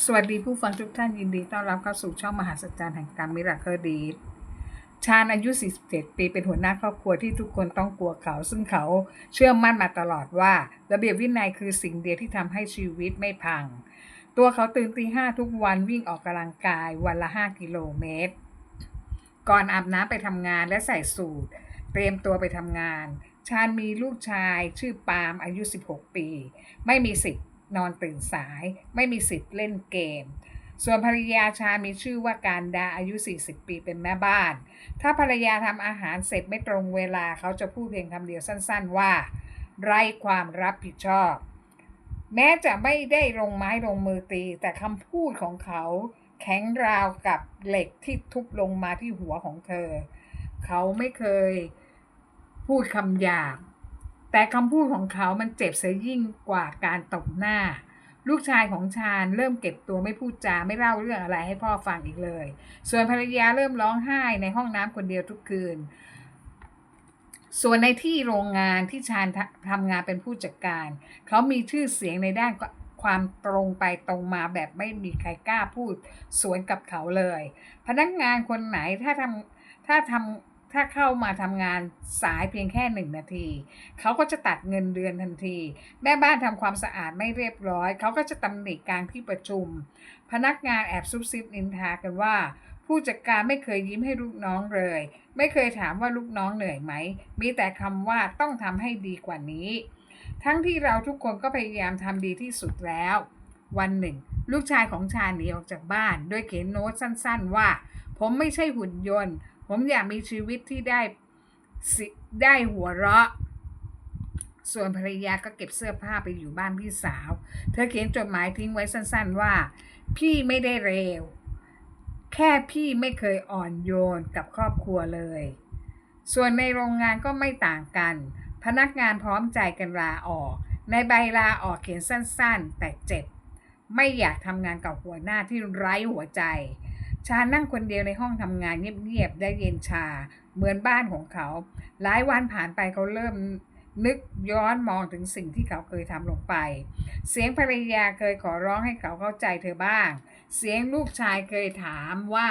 สวัสดีผู้ฟังทุกท่านยินดีต้อนรับเข้าสู่ช่องมหาสัจจรรย์แห่งกรรมมิราเคิลดีดชาญอายุ 47 ปีเป็นหัวหน้าครอบครัวที่ทุกคนต้องกลัวเขาซึ่งเขาเชื่อมั่นมาตลอดว่าระเบียบวินัยคือสิ่งเดียวที่ทำให้ชีวิตไม่พังตัวเขาตื่นตี 5ทุกวันวิ่งออกกำลังกายวันละ5กิโลเมตรก่อนอาบน้ำไปทำงานและใส่สูทเตรียมตัวไปทำงานชาญมีลูกชายชื่อปาล์มอายุ16 ปีไม่มีสิทธิ์นอนตื่นสายไม่มีสิทธิ์เล่นเกมส่วนภรรยาชาญมีชื่อว่าการดาอายุ40 ปีเป็นแม่บ้านถ้าภรรยาทำอาหารเสร็จไม่ตรงเวลาเขาจะพูดเพียงคำเดียวสั้นๆว่าไร้ความรับผิดชอบแม้จะไม่ได้ลงไม้ลงมือตีแต่คำพูดของเขาแข็งราวกับเหล็กที่ทุบลงมาที่หัวของเธอเขาไม่เคยพูดคำหยาบแต่คำพูดของเขามันเจ็บเสียยิ่งกว่าการตบหน้าลูกชายของชาญเริ่มเก็บตัวไม่พูดจาไม่เล่าเรื่องอะไรให้พ่อฟังอีกเลยส่วนภรรยาเริ่มร้องไห้ในห้องน้ำคนเดียวทุกคืนส่วนในที่โรงงานที่ชาญทำงานเป็นผู้จัดการเขามีชื่อเสียงในด้านความตรงไปตรงมาแบบไม่มีใครกล้าพูดสวนกับเขาเลยพนักงานคนไหนถ้าเข้ามาทำงานสายเพียงแค่1 นาทีเขาก็จะตัดเงินเดือนทันทีแม่บ้านทำความสะอาดไม่เรียบร้อยเขาก็จะตำหนิกลางที่ประชุมพนักงานแอบซุบซิบนินทากันว่าผู้จัดการไม่เคยยิ้มให้ลูกน้องเลยไม่เคยถามว่าลูกน้องเหนื่อยไหมมีแต่คำว่าต้องทำให้ดีกว่านี้ทั้งที่เราทุกคนก็พยายามทำดีที่สุดแล้ววันหนึ่งลูกชายของชาหนีออกจากบ้านโดยเขียนโน้ตสั้นๆว่าผมไม่ใช่หุ่นยนต์ผมอยากมีชีวิตที่ได้หัวเราะส่วนภรรยาก็เก็บเสื้อผ้าไปอยู่บ้านพี่สาวเธอเขียนจดหมายทิ้งไว้สั้นๆว่าพี่ไม่ได้เลวแค่พี่ไม่เคยอ่อนโยนกับครอบครัวเลยส่วนในโรงงานก็ไม่ต่างกันพนักงานพร้อมใจกันลาออกในใบลาออกเขียนสั้นๆแต่เจ็บไม่อยากทำงานกับหัวหน้าที่ไร้หัวใจชานั่งคนเดียวในห้องทำงานเงียบๆได้เย็นชาเหมือนบ้านของเขาหลายวันผ่านไปเขาเริ่มนึกย้อนมองถึงสิ่งที่เขาเคยทำลงไปเสียงภรรยาเคยขอร้องให้เขาเข้าใจเธอบ้างเสียงลูกชายเคยถามว่า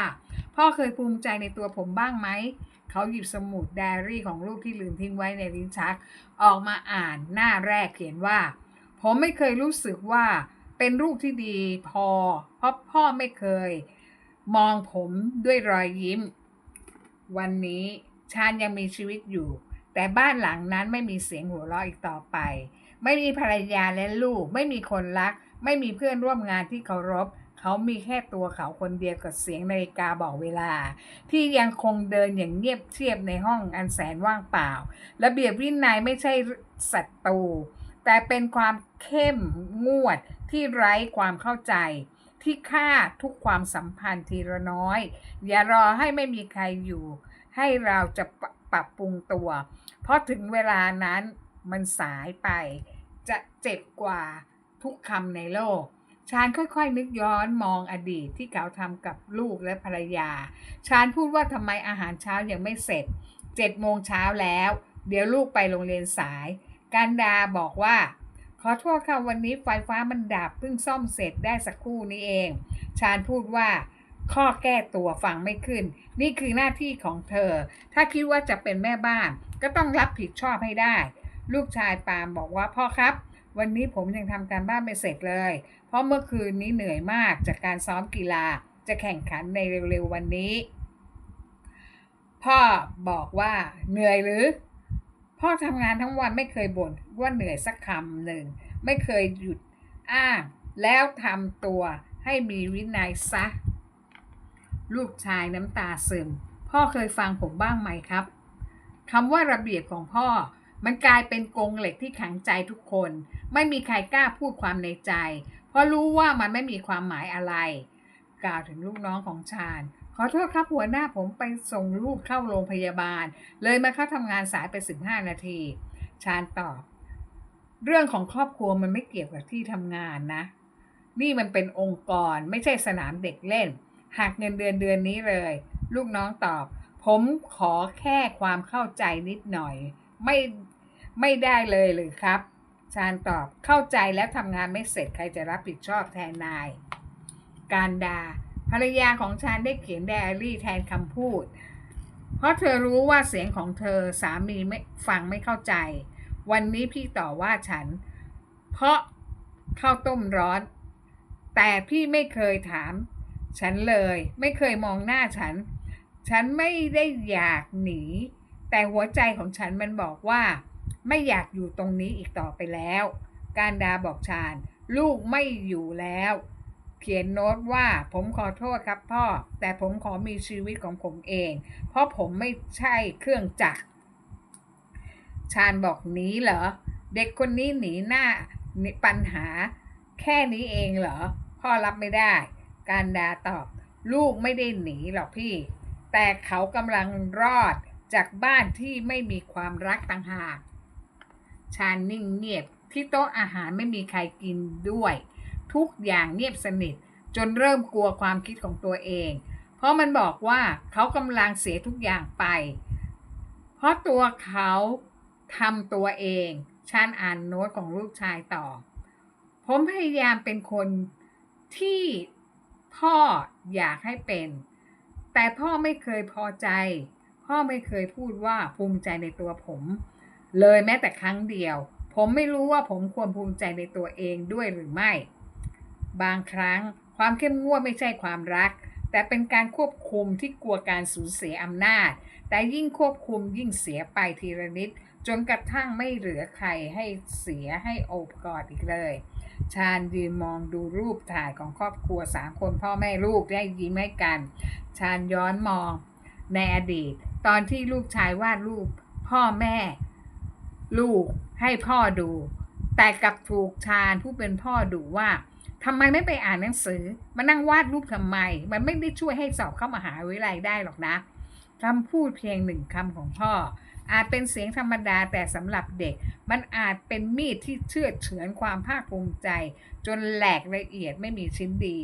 พ่อเคยภูมิใจในตัวผมบ้างไหมเขาหยิบสมุดไดอารี่ของลูกที่ลืมทิ้งไว้ในลิ้นชักออกมาอ่านหน้าแรกเขียนว่าผมไม่เคยรู้สึกว่าเป็นลูกที่ดีพอเพราะพ่อไม่เคยมองผมด้วยรอยยิ้มวันนี้ชาญยังมีชีวิตอยู่แต่บ้านหลังนั้นไม่มีเสียงหัวเราะอีกต่อไปไม่มีภรรยาและลูกไม่มีคนรักไม่มีเพื่อนร่วมงานที่เคารพเขามีแค่ตัวเขาคนเดียวกับเสียงนาฬิกาบอกเวลาที่ยังคงเดินอย่างเงียบเชียบในห้องอันแสนว่างเปล่าระเบียบวินัยไม่ใช่ศัตรูแต่เป็นความเข้มงวดที่ไร้ความเข้าใจที่ฆ่าทุกความสัมพันธ์ทีละน้อยอย่ารอให้ไม่มีใครอยู่ให้เราจะปรับปรุงตัวเพราะถึงเวลานั้นมันสายไปจะเจ็บกว่าทุกคำในโลกชาญค่อยๆนึกย้อนมองอดีตที่เขาทำกับลูกและภรรยาชาญพูดว่าทำไมอาหารเช้ายังไม่เสร็จ7 โมงเช้าแล้วเดี๋ยวลูกไปโรงเรียนสายการดาบอกว่าขอโทษค่ะวันนี้ไฟฟ้ามันดับเพิ่งซ่อมเสร็จได้สักครู่นี้เองชาญพูดว่าข้อแก้ตัวฟังไม่ขึ้นนี่คือหน้าที่ของเธอถ้าคิดว่าจะเป็นแม่บ้านก็ต้องรับผิดชอบให้ได้ลูกชายปาล์มบอกว่าพ่อครับวันนี้ผมยังทำการบ้านไม่เสร็จเลยเพราะเมื่อคืนนี้เหนื่อยมากจากการซ้อมกีฬาจะแข่งขันในเร็วๆวันนี้พ่อบอกว่าเหนื่อยหรือพ่อทำงานทั้งวันไม่เคยบ่นว่าเหนื่อยสักคำหนึ่งไม่เคยหยุดอ้างแล้วทำตัวให้มีวินัยซะลูกชายน้ำตาซึมพ่อเคยฟังผมบ้างไหมครับคำว่าระเบียบของพ่อมันกลายเป็นกรงเหล็กที่ขังใจทุกคนไม่มีใครกล้าพูดความในใจเพราะรู้ว่ามันไม่มีความหมายอะไรกล่าวถึงลูกน้องของชาญขอโทษครับหัวหน้าผมไปส่งลูกเข้าโรงพยาบาลเลยมาเข้าทำงานสายไป15 นาทีชาญตอบเรื่องของครอบครัวมันไม่เกี่ยวกับที่ทำงานนะนี่มันเป็นองค์กรไม่ใช่สนามเด็กเล่นหักเงินเดือนนี้เลยลูกน้องตอบผมขอแค่ความเข้าใจนิดหน่อยไม่ไม่ได้เลยหรือครับชาญตอบเข้าใจแล้วทำงานไม่เสร็จใครจะรับผิดชอบแทนนาย การดาภรรยาของฉันได้เขียนไดอารี่แทนคำพูดเพราะเธอรู้ว่าเสียงของเธอสามีไม่ฟังไม่เข้าใจวันนี้พี่ต่อว่าฉันเพราะข้าวต้มร้อนแต่พี่ไม่เคยถามฉันเลยไม่เคยมองหน้าฉันไม่ได้อยากหนีแต่หัวใจของฉันมันบอกว่าไม่อยากอยู่ตรงนี้อีกต่อไปแล้วการดาบอกชาญลูกไม่อยู่แล้วเขียนโน้ตว่าผมขอโทษครับพ่อแต่ผมขอมีชีวิตของผมเองเพราะผมไม่ใช่เครื่องจักรชาญบอกหนีเหรอเด็กคนนี้หนีหน้าปัญหาแค่นี้เองเหรอพ่อรับไม่ได้การดาตอบลูกไม่ได้หนีหรอกพี่แต่เขากำลังรอดจากบ้านที่ไม่มีความรักต่างหากชาญนิ่งเงียบที่โต๊ะอาหารไม่มีใครกินด้วยทุกอย่างเงียบสนิทจนเริ่มกลัวความคิดของตัวเองเพราะมันบอกว่าเขากำลังเสียทุกอย่างไปเพราะตัวเขาทำตัวเองชาญอ่านโน้ตของลูกชายต่อผมพยายามเป็นคนที่พ่ออยากให้เป็นแต่พ่อไม่เคยพอใจพ่อไม่เคยพูดว่าภูมิใจในตัวผมเลยแม้แต่ครั้งเดียวผมไม่รู้ว่าผมควรภูมิใจในตัวเองด้วยหรือไม่บางครั้งความเข้มงวดไม่ใช่ความรักแต่เป็นการควบคุมที่กลัวการสูญเสียอำนาจแต่ยิ่งควบคุมยิ่งเสียไปทีละนิดจนกระทั่งไม่เหลือใครให้เสียให้โอบกอดอีกเลยชาญยืนมองดูรูปถ่ายของครอบครัว3 คนพ่อแม่ลูกได้ยิ้มให้กันชาญย้อนมองในอดีตตอนที่ลูกชายวาดรูปพ่อแม่ลูกให้พ่อดูแต่กลับถูกชาญผู้เป็นพ่อดุว่าทำไมไม่ไปอ่านหนังสือมานั่งวาดรูปทำไมมันไม่ได้ช่วยให้สอบเข้ามหาวิทยาลัยได้หรอกนะคำพูดเพียง1 คำของพ่ออาจเป็นเสียงธรรมดาแต่สำหรับเด็กมันอาจเป็นมีดที่เชือดเฉือนความภาคภูมิใจจนแหลกละเอียดไม่มีชิ้นดี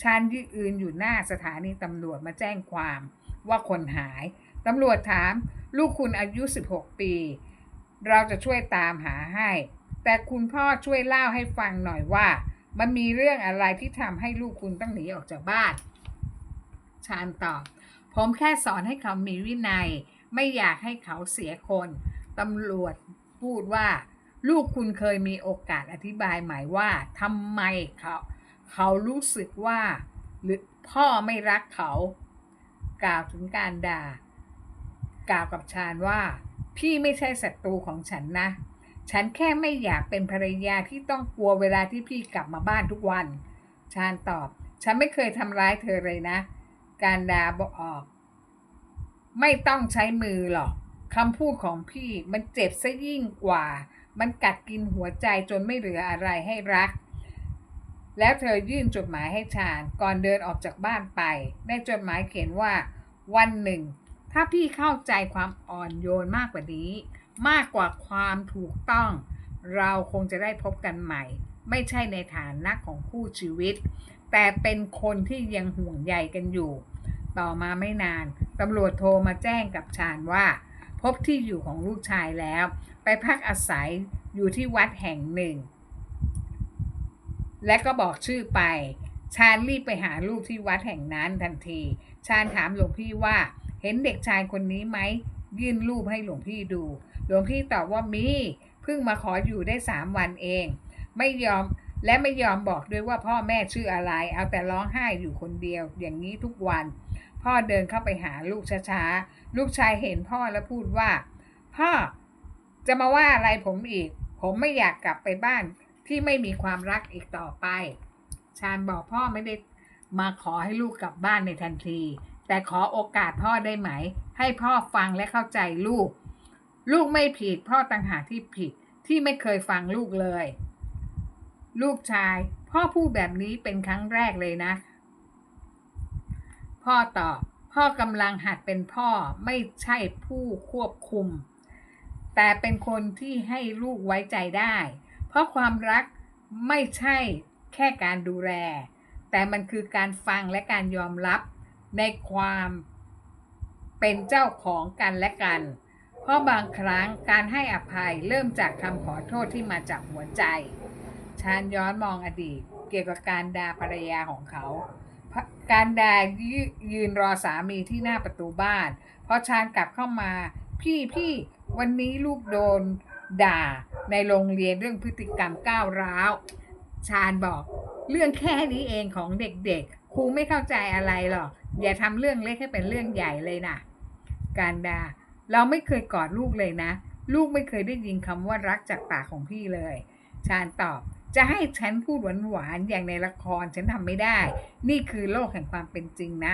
ชาญยืนอยู่หน้าสถานีตำรวจมาแจ้งความว่าคนหายตำรวจถามลูกคุณอายุ16 ปีเราจะช่วยตามหาให้แต่คุณพ่อช่วยเล่าให้ฟังหน่อยว่ามันมีเรื่องอะไรที่ทำให้ลูกคุณต้องหนีออกจากบ้านชาญตอบผมแค่สอนให้เขามีวินัยไม่อยากให้เขาเสียคนตำรวจพูดว่าลูกคุณเคยมีโอกาสอธิบายไหมว่าทำไมเขารู้สึกว่าหรือพ่อไม่รักเขากล่าวถึงการด่ากล่าวกับชาญว่าพี่ไม่ใช่ศัตรูของฉันนะฉันแค่ไม่อยากเป็นภรรยาที่ต้องกลัวเวลาที่พี่กลับมาบ้านทุกวันชาญตอบฉันไม่เคยทำร้ายเธอเลยนะการดาบอกไม่ต้องใช้มือหรอกคำพูดของพี่มันเจ็บซะยิ่งกว่ามันกัดกินหัวใจจนไม่เหลืออะไรให้รักแล้วเธอยื่นจดหมายให้ชาญก่อนเดินออกจากบ้านไปในจดหมายเขียนว่าวันหนึ่งถ้าพี่เข้าใจความอ่อนโยนมากกว่านี้มากกว่าความถูกต้องเราคงจะได้พบกันใหม่ไม่ใช่ในฐานะของคู่ชีวิตแต่เป็นคนที่ยังห่วงใยกันอยู่ต่อมาไม่นานตำรวจโทรมาแจ้งกับชาญว่าพบที่อยู่ของลูกชายแล้วไปพักอาศัยอยู่ที่วัดแห่งหนึ่งและก็บอกชื่อไปชาญรีบไปหาลูกที่วัดแห่งนั้นทันทีชาญถามหลวงพี่ว่าเห็นเด็กชายคนนี้ไหมยื่นรูปให้หลวงพี่ดูหลวงพี่ตอบว่ามีเพิ่งมาขออยู่ได้3 วันเองไม่ยอมบอกด้วยว่าพ่อแม่ชื่ออะไรเอาแต่ร้องไห้อยู่คนเดียวอย่างนี้ทุกวันพ่อเดินเข้าไปหาลูกช้าๆลูกชายเห็นพ่อแล้วพูดว่าพ่อจะมาว่าอะไรผมอีกผมไม่อยากกลับไปบ้านที่ไม่มีความรักอีกต่อไปชาญบอกพ่อไม่ได้มาขอให้ลูกกลับบ้านในทันทีแต่ขอโอกาสพ่อได้ไหมให้พ่อฟังและเข้าใจลูกไม่ผิดพ่อต่างหากที่ผิดที่ไม่เคยฟังลูกเลยลูกชายพ่อพูดแบบนี้เป็นครั้งแรกเลยนะพ่อตอบพ่อกำลังหัดเป็นพ่อไม่ใช่ผู้ควบคุมแต่เป็นคนที่ให้ลูกไว้ใจได้เพราะความรักไม่ใช่แค่การดูแลแต่มันคือการฟังและการยอมรับในความเป็นเจ้าของกันและกันเพราะบางครั้งการให้อภัยเริ่มจากคำขอโทษที่มาจากหัวใจชาญย้อนมองอดีตเกี่ยวกับการด่าภรรยาของเขา การดายืนรอสามีที่หน้าประตูบ้านพอชาญกลับเข้ามาพี่วันนี้ลูกโดนด่าในโรงเรียนเรื่องพฤติกรรมก้าวร้าวชาญบอกเรื่องแค่นี้เองของเด็กๆครูไม่เข้าใจอะไรหรอกอย่าทำเรื่องเล็กให้เป็นเรื่องใหญ่เลยนะการดาเราไม่เคยกอดลูกเลยนะลูกไม่เคยได้ยินคำว่ารักจากปากของพี่เลยชาญตอบจะให้ฉันพูดหวานๆอย่างในละครฉันทำไม่ได้นี่คือโลกแห่งความเป็นจริงนะ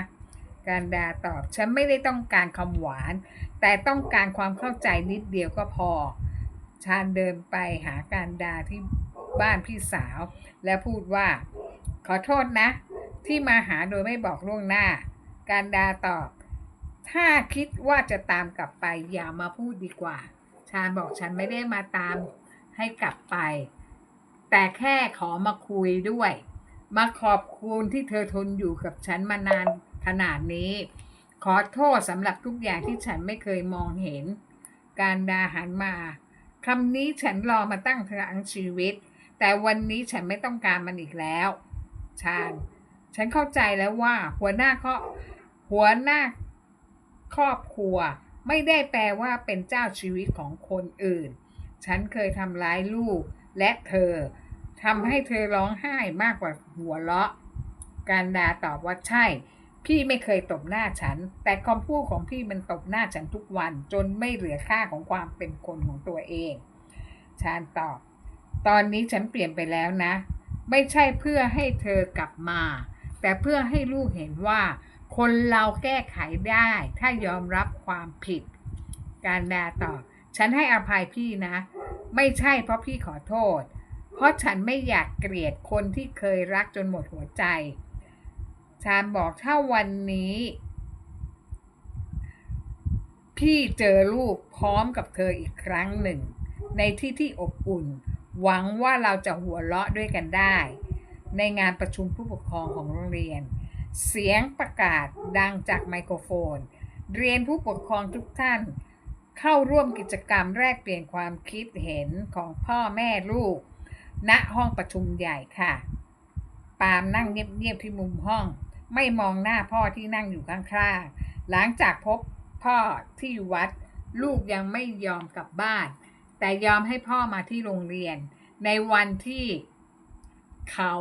การดาตอบฉันไม่ได้ต้องการคำหวานแต่ต้องการความเข้าใจนิดเดียวก็พอชาญเดินไปหาการดาที่บ้านพี่สาวและพูดว่าขอโทษนะที่มาหาโดยไม่บอกล่วงหน้าการดาตอบถ้าคิดว่าจะตามกลับไปอย่ามาพูดดีกว่าชาญบอกฉันไม่ได้มาตามให้กลับไปแต่แค่ขอมาคุยด้วยมาขอบคุณที่เธอทนอยู่กับฉันมานานขนาดนี้ขอโทษสำหรับทุกอย่างที่ฉันไม่เคยมองเห็นการดาหันมาคำนี้ฉันรอมาตั้งทั้งชีวิตแต่วันนี้ฉันไม่ต้องการมันอีกแล้วชาญฉันเข้าใจแล้วว่าหัวหน้าครอบครัวไม่ได้แปลว่าเป็นเจ้าชีวิตของคนอื่นฉันเคยทำร้ายลูกและเธอทำให้เธอร้องไห้มากกว่าหัวเราะการดาตอบว่าใช่พี่ไม่เคยตบหน้าฉันแต่คำพูดของพี่มันตบหน้าฉันทุกวันจนไม่เหลือค่าของความเป็นคนของตัวเองชาญตอบตอนนี้ฉันเปลี่ยนไปแล้วนะไม่ใช่เพื่อให้เธอกลับมาแต่เพื่อให้ลูกเห็นว่าคนเราแก้ไขได้ถ้ายอมรับความผิดการดาตอบฉันให้อภัยพี่นะไม่ใช่เพราะพี่ขอโทษเพราะฉันไม่อยากเกลียดคนที่เคยรักจนหมดหัวใจชาญบอกถ้าวันนี้พี่เจอลูกพร้อมกับเธออีกครั้งหนึ่งในที่ที่อบอุ่นหวังว่าเราจะหัวเราะด้วยกันได้ในงานประชุมผู้ปกครองของโรงเรียนเสียงประกาศดังจากไมโครโฟนเรียนผู้ปกครองทุกท่านเข้าร่วมกิจกรรมแลกเปลี่ยนความคิดเห็นของพ่อแม่ลูกณห้องประชุมใหญ่ค่ะปาล์มนั่งเงียบๆที่มุมห้องไม่มองหน้าพ่อที่นั่งอยู่ข้างๆหลังจากพบพ่อที่วัดลูกยังไม่ยอมกลับบ้านแต่ยอมให้พ่อมาที่โรงเรียนในวันที่เขา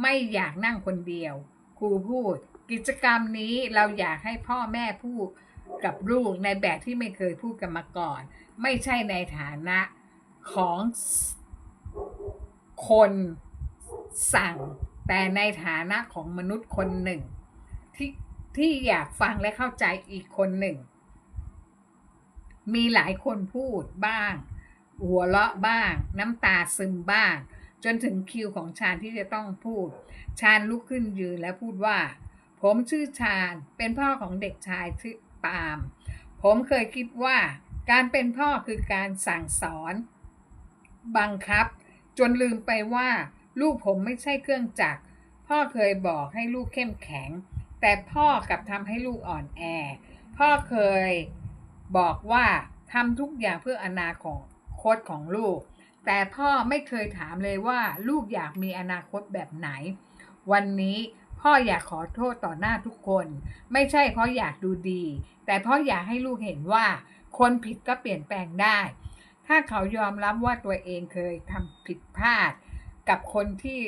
ไม่อยากนั่งคนเดียวครูพูดกิจกรรมนี้เราอยากให้พ่อแม่พูดกับลูกในแบบที่ไม่เคยพูดกันมาก่อนไม่ใช่ในฐานะของคนสั่งแต่ในฐานะของมนุษย์คนหนึ่งที่ที่อยากฟังและเข้าใจอีกคนหนึ่งมีหลายคนพูดบ้างหัวเราะบ้างน้ำตาซึมบ้างจนถึงคิวของชาญที่จะต้องพูดชาญลุกขึ้นยืนและพูดว่าผมชื่อชาญเป็นพ่อของเด็กชายชื่อปาล์มผมเคยคิดว่าการเป็นพ่อคือการสั่งสอนบังคับจนลืมไปว่าลูกผมไม่ใช่เครื่องจักรพ่อเคยบอกให้ลูกเข้มแข็งแต่พ่อกลับทำให้ลูกอ่อนแอพ่อเคยบอกว่าทำทุกอย่างเพื่ออนาคตของลูกแต่พ่อไม่เคยถามเลยว่าลูกอยากมีอนาคตแบบไหนวันนี้พ่ออยากขอโทษต่อหน้าทุกคนไม่ใช่เพราะอยากดูดีแต่เพราะอยากให้ลูกเห็นว่าคนผิดก็เปลี่ยนแปลงได้ถ้าเขายอมรับว่าตัวเองเคยทำผิดพลาดกับคนที่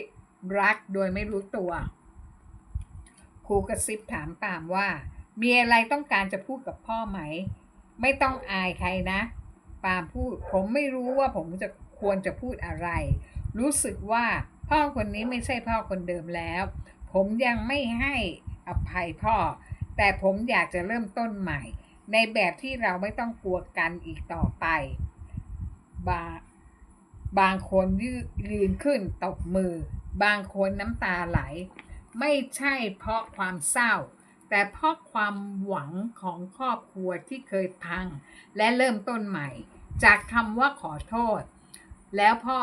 รักโดยไม่รู้ตัวครูกระซิบถามปามว่ามีอะไรต้องการจะพูดกับพ่อไหมไม่ต้องอายใครนะปามพูดผมไม่รู้ว่าผมจะควรจะพูดอะไรรู้สึกว่าพ่อคนนี้ไม่ใช่พ่อคนเดิมแล้วผมยังไม่ให้อภัยพ่อแต่ผมอยากจะเริ่มต้นใหม่ในแบบที่เราไม่ต้องกลัวกันอีกต่อไปบา บางคนยืนขึ้นตบมือบางคนน้ำตาไหลไม่ใช่เพราะความเศร้าแต่เพราะความหวังของครอบครัวที่เคยพังและเริ่มต้นใหม่จากคำว่าขอโทษแล้วพ่อ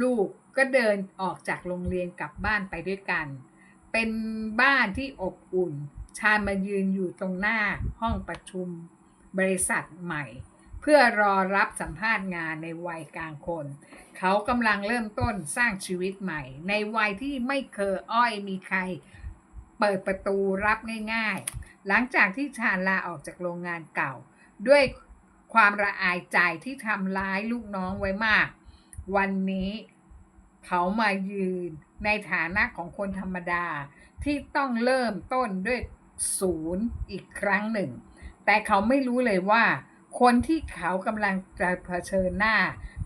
ลูกก็เดินออกจากโรงเรียนกลับบ้านไปด้วยกันเป็นบ้านที่อบอุ่นชาญมายืนอยู่ตรงหน้าห้องประชุมบริษัทใหม่เพื่อรอรับสัมภาษณ์งานในวัยกลางคนเขากำลังเริ่มต้นสร้างชีวิตใหม่ในวัยที่ไม่เคยมีใคร เปิดประตูรับง่ายๆหลังจากที่ชาญลาออกจากโรงงานเก่าด้วยความระอายใจที่ทำร้ายลูกน้องไว้มากวันนี้เขามายืนในฐานะของคนธรรมดาที่ต้องเริ่มต้นด้วยศูนย์อีกครั้งหนึ่งแต่เขาไม่รู้เลยว่าคนที่เขากำลังจะเผชิญหน้า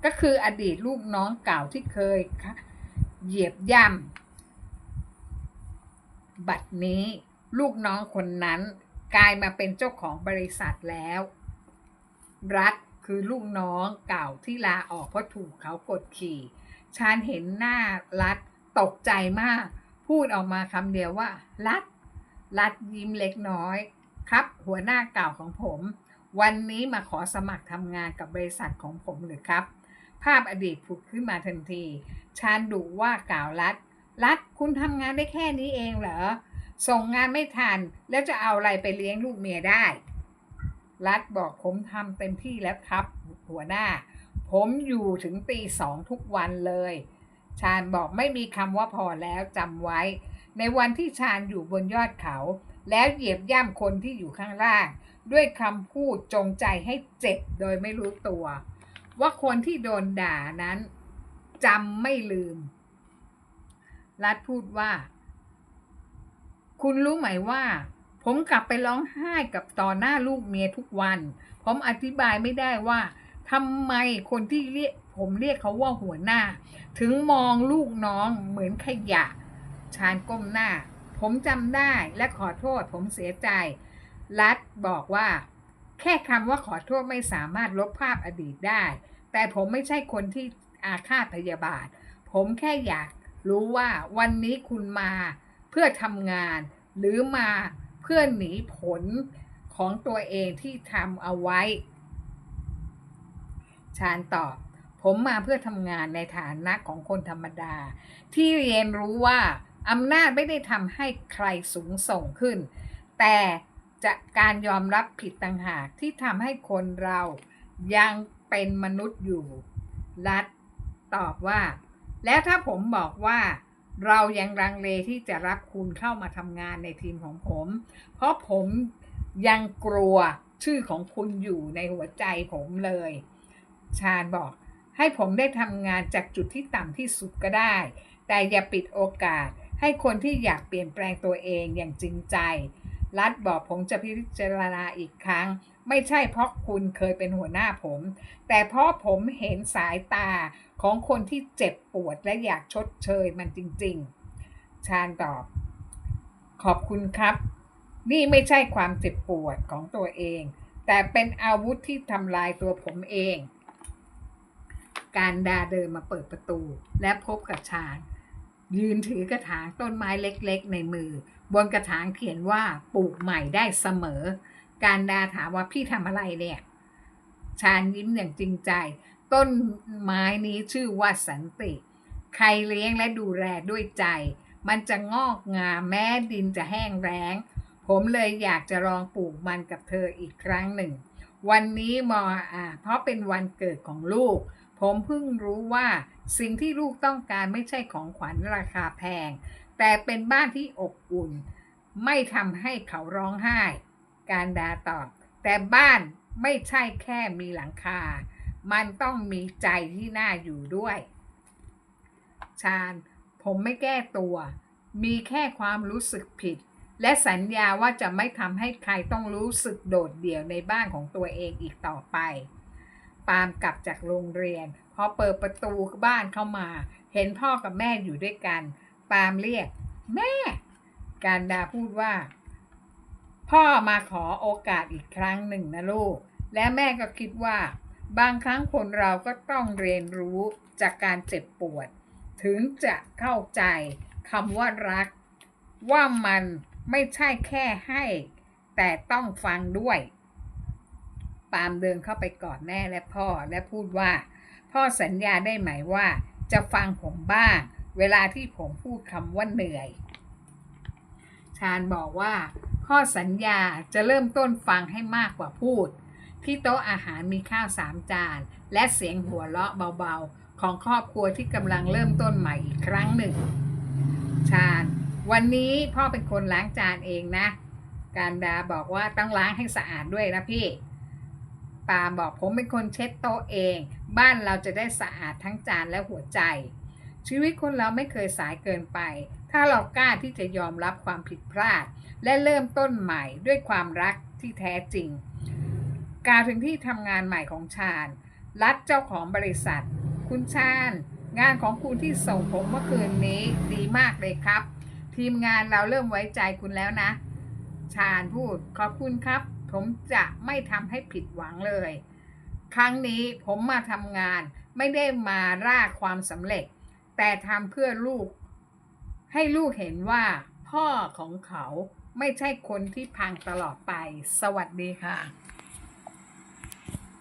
ก็คืออดีตลูกน้องเก่าที่เคยเหยียบย่ำบัดนี้ลูกน้องคนนั้นกลายมาเป็นเจ้าของบริษัทแล้วรัฐคือลูกน้องเก่าที่ลาออกเพราะถูกเขากดขี่ชาญเห็นหน้ารัฐตกใจมากพูดออกมาคำเดียวว่ารัฐยิ้มเล็กน้อยครับหัวหน้าเก่าของผมวันนี้มาขอสมัครทำงานกับบริษัทของผมหรือครับภาพอดีตผุดขึ้นมาทันทีชาญดุว่ากล่าวรัฐคุณทำงานได้แค่นี้เองเหรอส่งงานไม่ทันแล้วจะเอาอะไรไปเลี้ยงลูกเมียได้รัฐบอกผมทำเต็มที่แล้วครับหัวหน้าผมอยู่ถึงตี 2ทุกวันเลยชาญบอกไม่มีคำว่าพอแล้วจำไว้ในวันที่ชาญอยู่บนยอดเขาแล้วเหยียบย่ำคนที่อยู่ข้างล่างด้วยคำพูดจงใจให้เจ็บโดยไม่รู้ตัวว่าคนที่โดนด่านั้นจำไม่ลืมรัฐพูดว่าคุณรู้ไหมว่าผมกลับไปร้องไห้กับต่อหน้าลูกเมียทุกวันผมอธิบายไม่ได้ว่าทำไมคนที่ผมเรียกเขาว่าหัวหน้าถึงมองลูกน้องเหมือนขยะชาญก้มหน้าผมจำได้และขอโทษผมเสียใจรัฐบอกว่าแค่คำว่าขอโทษไม่สามารถลบภาพอดีตได้แต่ผมไม่ใช่คนที่อาฆาตพยาบาทผมแค่อยากรู้ว่าวันนี้คุณมาเพื่อทำงานหรือมาเพื่อหนีผลของตัวเองที่ทำเอาไว้ชาญตอบผมมาเพื่อทำงานในฐานะของคนธรรมดาที่เรียนรู้ว่าอำนาจไม่ได้ทำให้ใครสูงส่งขึ้นแต่จะการยอมรับผิดต่างหากที่ทำให้คนเรายังเป็นมนุษย์อยู่รัฐตอบว่าแล้วถ้าผมบอกว่าเรายังลังเลที่จะรับคุณเข้ามาทำงานในทีมของผมเพราะผมยังกลัวชื่อของคุณอยู่ในหัวใจผมเลยชาญบอกให้ผมได้ทำงานจากจุดที่ต่ำที่สุดก็ได้แต่อย่าปิดโอกาสให้คนที่อยากเปลี่ยนแปลงตัวเองอย่างจริงใจรัฐบอกผมจะพิจารณาอีกครั้งไม่ใช่เพราะคุณเคยเป็นหัวหน้าผมแต่เพราะผมเห็นสายตาของคนที่เจ็บปวดและอยากชดเชยมันจริงๆชาญตอบขอบคุณครับนี่ไม่ใช่ความเจ็บปวดของตัวเองแต่เป็นอาวุธที่ทำลายตัวผมเองการดาเดินมาเปิดประตูและพบกับชาญยืนถือกระถางต้นไม้เล็กๆในมือบนกระถางเขียนว่าปลูกใหม่ได้เสมอการดาถามว่าพี่ทำอะไรเนี่ยชาญยิ้มอย่างจริงใจต้นไม้นี้ชื่อว่าสันติใครเลี้ยงและดูแลด้วยใจมันจะงอกงามแม้ดินจะแห้งแล้งผมเลยอยากจะลองปลูกมันกับเธออีกครั้งหนึ่งวันนี้เพราะเป็นวันเกิดของลูกผมเพิ่งรู้ว่าสิ่งที่ลูกต้องการไม่ใช่ของขวัญราคาแพงแต่เป็นบ้านที่อบอุ่นไม่ทำให้เขาร้องไห้การดาตอบแต่บ้านไม่ใช่แค่มีหลังคามันต้องมีใจที่น่าอยู่ด้วยชาญผมไม่แก้ตัวมีแค่ความรู้สึกผิดและสัญญาว่าจะไม่ทำให้ใครต้องรู้สึกโดดเดี่ยวในบ้านของตัวเองอีกต่อไปปาล์มกลับจากโรงเรียนพอเปิดประตูบ้านเข้ามาเห็นพ่อกับแม่อยู่ด้วยกันปาล์มเรียกแม่การดาพูดว่าพ่อมาขอโอกาสอีกครั้งหนึ่งนะลูกและแม่ก็คิดว่าบางครั้งคนเราก็ต้องเรียนรู้จากการเจ็บปวดถึงจะเข้าใจคำว่ารักว่ามันไม่ใช่แค่ให้แต่ต้องฟังด้วยปาล์มเดินเข้าไปกอดแม่และพ่อและพูดว่าพ่อสัญญาได้ไหมว่าจะฟังผมบ้างเวลาที่ผมพูดคำว่าเหนื่อยชาญบอกว่าพ่อสัญญาจะเริ่มต้นฟังให้มากกว่าพูดที่โต๊ะอาหารมีข้าว3 จานและเสียงหัวเราะเบาๆของครอบครัวที่กำลังเริ่มต้นใหม่อีกครั้งหนึ่งชาญ วันนี้พ่อเป็นคนล้างจานเองนะ การดาบอกว่าต้องล้างให้สะอาดด้วยนะพี่ปาบอกผมเป็นคนเช็ดโต๊ะเอง บ้านเราจะได้สะอาดทั้งจานและหัวใจ ชีวิตคนเราไม่เคยสายเกินไป ถ้าเรากล้าที่จะยอมรับความผิดพลาด และเริ่มต้นใหม่ด้วยความรักที่แท้จริงกล่าวถึงที่ทำงานใหม่ของชาญรัฐเจ้าของบริษัท คุณชาญงานของคุณที่ส่งผมเมื่อคืนนี้ดีมากเลยครับ ทีมงานเราเริ่มไว้ใจคุณแล้วนะ ชาญพูดขอบคุณครับ ผมจะไม่ทำให้ผิดหวังเลย ครั้งนี้ผมมาทำงานไม่ได้มาล่าความสำเร็จ แต่ทำเพื่อลูก ให้ลูกเห็นว่าพ่อของเขาไม่ใช่คนที่พังตลอดไป สวัสดีค่ะ